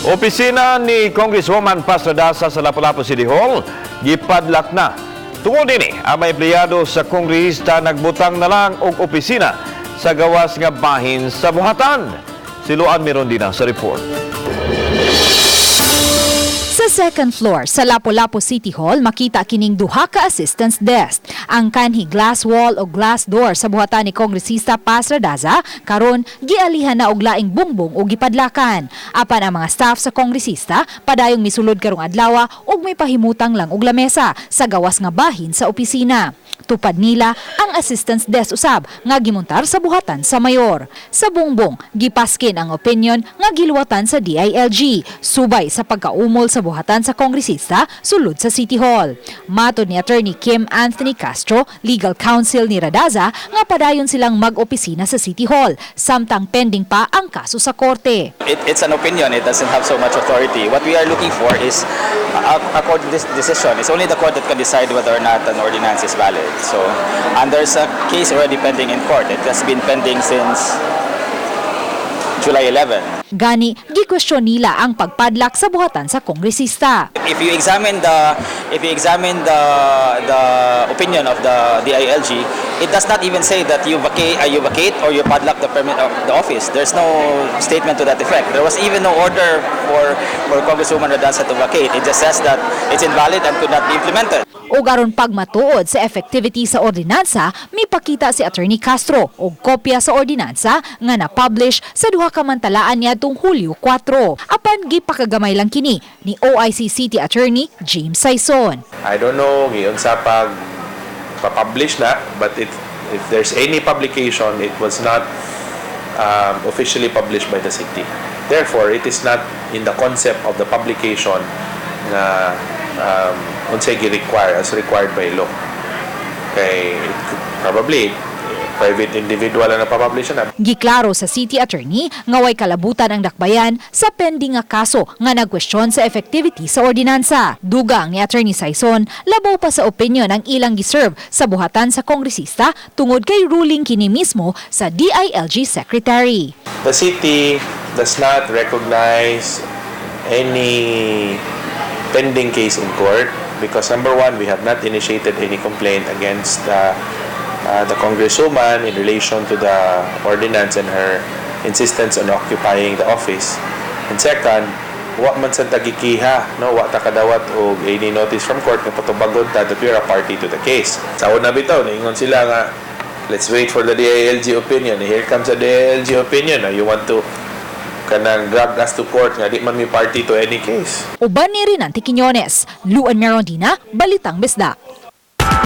Opisina ni Congresswoman Pastradaza sa Lapu-Lapu City Hall, gipadlak na. Tungod din ang mga empleyado sa kongrehista nagbutang na lang og opisina sa gawas nga bahin sa buhatan. Siluan meron din sa report. Sa second floor sa Lapu-Lapu City Hall, makita kining duha ka assistance desk. Ang kanhi glass wall o glass door sa buhatan ni Kongresista Pastradaza karon gialihan na og laing bungbong o gipadlakan. Apan ang mga staff sa kongresista padayong misulod karong adlaw og may pahimutang lang og lamesa sa gawas nga bahin sa opisina. Tupad nila ang assistance desk usab nga gimontar sa buhatan sa mayor. Sa bungbong, gipaskin ang opinion nga giluwatan sa DILG, subay sa pagkaumol sa buhatan sa kongresista sulod sa City Hall. Matod ni Attorney Kim Anthony Castro, legal counsel ni Radaza, nga padayon silang mag-opisina sa City Hall, samtang pending pa ang kaso sa korte. It's an opinion, it doesn't have so much authority. What we are looking for is a court decision. It's only the court that can decide whether or not an ordinance is valid. So, and there's a case already pending in court. It has been pending since July 11. Gani, gikwestiyon nila ang pagpadlak sa buhatan sa kongresista. If you examine the opinion of the DILG, it does not even say that you vacate or you padlock the permit of the office. There's no statement to that effect. There was even no order for Congresswoman Radaza to vacate. It just says that it's invalid and could not be implemented. O garon pagmatuod sa effectivity sa ordinansa, may pakita si Attorney Castro og kopya sa ordinansa nga na-publish sa duha ka mantalaan niadtong Hulyo 4. Apan gipakagamay lang kini ni OIC City Attorney James Saison. I don't know giyon sa pag-publish na, but if there's any publication, it was not officially published by the city. Therefore, it is not in the concept of the publication na unsay gi-require as required by law. Kay probably private individual na napapublish na. Giklaro sa City Attorney nga way kalabutan ang dakbayan sa pending nga kaso nga nagkwestiyon sa effectivity sa ordinansa. Dugang ni Attorney Saison, labaw pa sa opinion ang ilang giserve sa buhatan sa kongresista tungod kay ruling kini mismo sa DILG Secretary. The city does not recognize any pending case in court because number one, we have not initiated any complaint against the Congresswoman in relation to the ordinance and her insistence on occupying the office. And second, wa man sa tagikiha, no, wa ta kadawat og any notice from court nga patubagod ta that we are a party to the case. Sa una bitaw niingon sila nga let's wait for the DILG opinion. Here comes the DILG opinion. You want to kanang drag us to court nga di man mi party to any case. Uban ni Rinanti Quiñones, Luan Merondina, Balitang Bisdak.